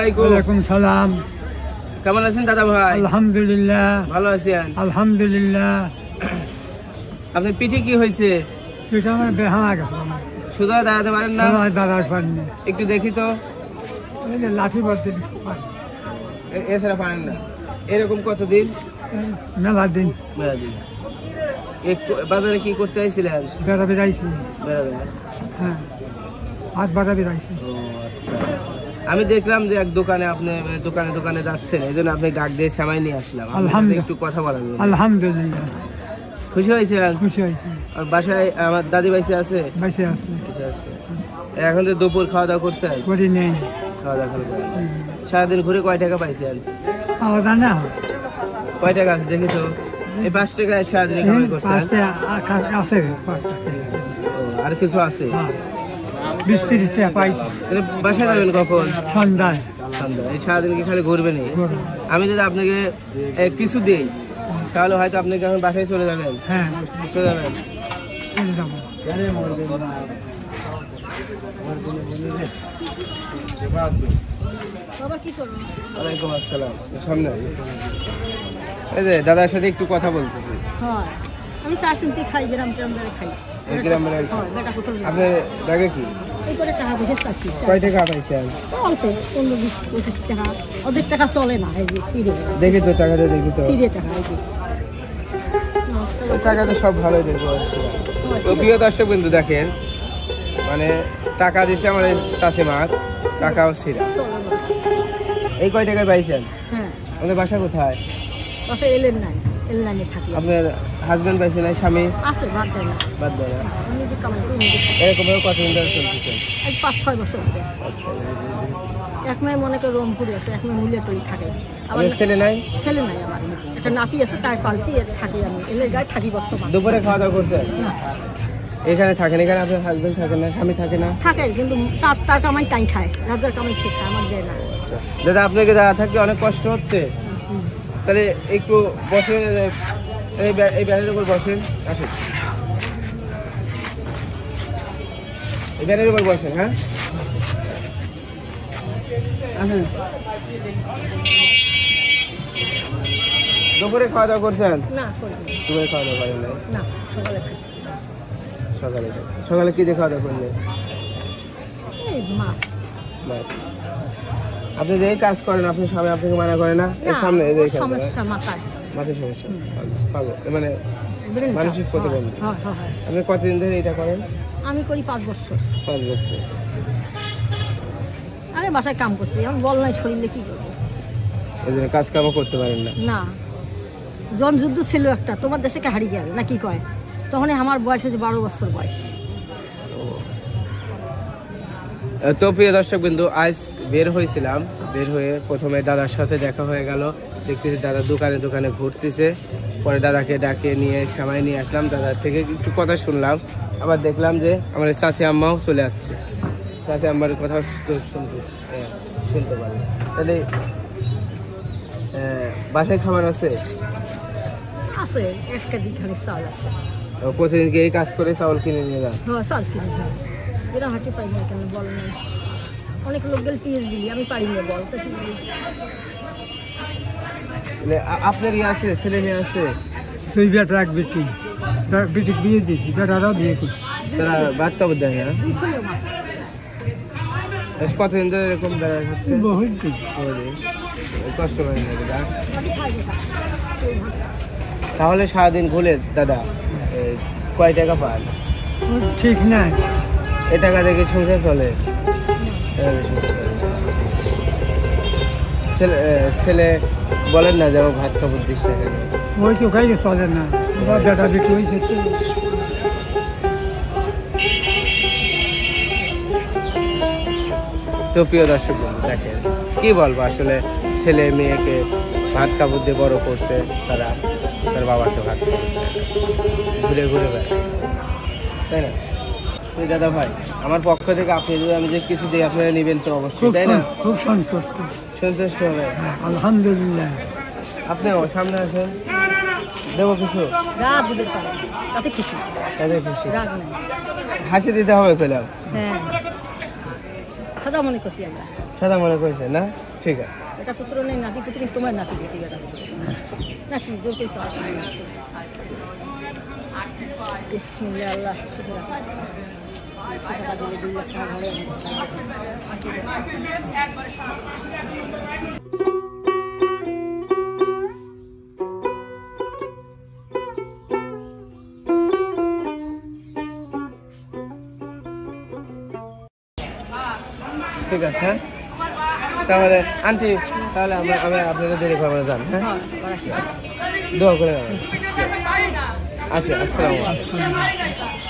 আলাইকুম। ওয়ালাইকুম সালাম। কেমন আছেন দাদা ভাই? আলহামদুলিল্লাহ। ভালো আছেন? আলহামদুলিল্লাহ। আপনার পিঠে কি হয়েছে? পিঠে আমার বেহানা গেছে। সোজা দাঁড়াতে পারেন না? দাঁড়াতে পারেন না। একটু দেখি তো। লাঠি বলতে এছাড়া পারেন না। এরকম কতদিন? মেলা দিন। মেলা দিন। বাজারে কি করতে আইছিলেন? বেড়াবে যাইছি। বেড়াবে? হ্যাঁ, হাত বাড়াবে যাইছি। আচ্ছা, আমি দেখলাম যে এক দোকানে আপনি দোকানে দোকানে যাচ্ছেন, এই জন্য আপনি ডাক দিয়ে সামাই নিয়ে আসলাম। আলহামদুলিল্লাহ। একটু কথা বলা যাবে? আলহামদুলিল্লাহ। খুশি হয়েছেন? খুশি হয়েছি। আর বাসায় আমার দাদি বাইসে আছে? বাইসে আছে। এখন তো দুপুর খাওয়া দাওয়া করছেন? করি নেই। খাওয়া দাওয়া করে সারাদিন ঘুরে কয় টাকা পাইছেন? পাওয়া যায় না। কয় টাকা আছে দেখি তো। এই 5 টাকায় সারাদিন কামাই করছেন? আছে। আর কিছু আছে? 20-30 টাকা পাইছি। বাসায় যাবেন কখন? সন্ধ্যায়। সন্ধ্যায়। এই সারাদিন কি খালি ঘুরবেন? আমি যদি আপনাকে কিছু দিই তাহলে হয়তো আপনি এখন বাসায় চলে যাবেন? হ্যাঁ, চলে যাবেন। চলে যাবো। ওয়ালাইকুম আসসালাম। সামনে এই যে দাদার সাথে একটু কথা বলতেছি। আমি চাষিন্তি খাই, গ্রাম খাই। আপনি জায়গা কি? কয় টাকা পাইছেন? অল্প 15-20-25 টাকা। অর্ধেক টাকা চলে না। দেখি তো টাকাটা, দেখি তো। টাকা তো সব ভালোই দেখবো। তো প্রিয় দর্শক বিন্দু দেখেন, মানে টাকা দিছে আমার চাষিমা, টাকাও ছিল। এই কয় টাকায় পাইছেন? হ্যাঁ। আপনার বাসা কোথায়? বাসা এলেন নাই, এলেন থাকি। আপনার হাজবেন্ড পাইছে না? স্বামী আছে? বাদ দেয় না। বাদ দেয় না। এরকম ভাবে কতদিন ধরে চলতেছেন? 5-6 বছর। এক মেয়ে মনে করে রংপুরে আছে, এক মেয়ে মুলিয়াটরি থাকে। আমার ছেলে নাই? ছেলে নাই আমার। একটা নাতি আছে, তাই পালছি, থাকি আমি। এলে গায়ে থাকি বর্তমান। দুপুরে খাওয়া দাওয়া করছেন? এখানে থাকেন? এখানে আপনার হাজবেন্ড থাকে না? স্বামী থাকে না? থাকে, কিন্তু তার কামাই তাই খায়। রাজার কামাই সে খায়, আমার দেয় না। আচ্ছা দাদা, আপনাকে দাদা থাকতে অনেক কষ্ট হচ্ছে, তাহলে একটু বসে এই ব্যানের উপর বসেন। আসেন, এই ব্যানের উপর বসেন। হ্যাঁ, আসেন। দুপুরে খাওয়া দাওয়া করছেন? না, দুপুরে খাওয়া দাওয়া করেন না। সকালে খাইছি। সকালে কি দিয়ে খাওয়া দাওয়া করলেন? মাছ। আপনি যে কাজ করেন, আপনি স্বামী আপনাকে মানা করে না? সামনে সমস্যা মাথায় সমস্যা, মানে মানসিক প্রতিবন্ধী। আপনি কতদিন ধরে এটা করেন? আমি করি 5 বছর। 5 বছর। আমি বাসায় কাম করছি, এখন বল নাই শরীরে কি করবো। এই জন্য কাজ কামও করতে পারেন না? না। জন যুদ্ধ ছিল একটা, তোমার দেশে কে হারিয়ে গেল না কি কয়, তখন আমার বয়স হয়েছে 12 বছর বয়স। তো প্রিয় দর্শক বিন্দু, আজ বের হয়েছিলাম, বের হয়ে প্রথমে দাদার সাথে দেখা হয়ে গেল। দেখতেছি দাদা দোকানে দোকানে ঘুরতেছে। পরে দাদাকে ডাকে নিয়ে সামাই নিয়ে আসলাম, দাদার থেকে একটু কথা শুনলাম। আবার দেখলাম যে আমার চাচি আম্মাও চলে যাচ্ছে, চাচি আম্মার কথা শুনতে পারে। তাহলে বাসায় খাবার আছে? আছে, 1 কেজি খালি চাল আছে। প্রতিদিন কি এই কাজ করে চাউল কিনে নিয়ে যান? হ্যাঁ, চাল কিনে যান। এরা হাঁটি পাই না কেন বল নাই। অনেক লোক গেলে টিএস দিলি, আমি পারি না। বল তো ঠিক আপনার ইয়ে আছে, ছেলে মেয়ে আছে? 2 বেটা, 1 বেটি। বেটি বিয়ে দিয়েছি, বেটারাও বিয়ে করছি। তারা ভাত কাপড় দেয় না? কতদিন ধরে এরকম বেড়া হচ্ছে? বহুত দিন। কষ্ট হয় না দাদা? তাহলে সারাদিন ঘুরে দাদা কয় টাকা পান? ঠিক নাই। এ টাকা দেখে সংসার চলে? ছেলে বলেন না যে আমার ভাত কাপড় দিস না কেন? ওই চোখাই চলে না, বেটা বেটি হয়েছে। তো প্রিয় দর্শক দেখেন, কি বলবো আসলে, ছেলে মেয়েকে ভাত কাপড় দিয়ে বড় করছে, তারা তার বাবাকে ভাত কাপড় ঘুরে ঘুরে বেড়ায়, তাই না? দাদা ভাই, আমার পক্ষ থেকে আপনি যদি আমি যে কিছু দিই আপনারা নেবেন তো অবশ্যই, তাই না? খুব সন্তুষ্ট। সন্তুষ্ট হবে? আলহামদুলিল্লাহ। আপনিও সামনে আসেন, দেবো কিছু। হাসি দিতে হবে পেলাম। হ্যাঁ, সাদা মনে করছি আমরা। সাদা মনে করেছে না? ঠিক আছে। এটা পুত্র নেই, নাতি পুত্রী, তোমার নাতি পুত্রী এটা নাকি জোর কইছো? বিসমিল্লাহ, আল্লাহ শুকর টাকা দিলে 2 লাখ টাকা ঘরে ঠিক আছে। হ্যাঁ তাহলে আন্টি, তাহলে আমরা আপনাদের দেরি করবো না, যান। হ্যাঁ দোয়া করে আসি। আসসালামু আলাইকুম।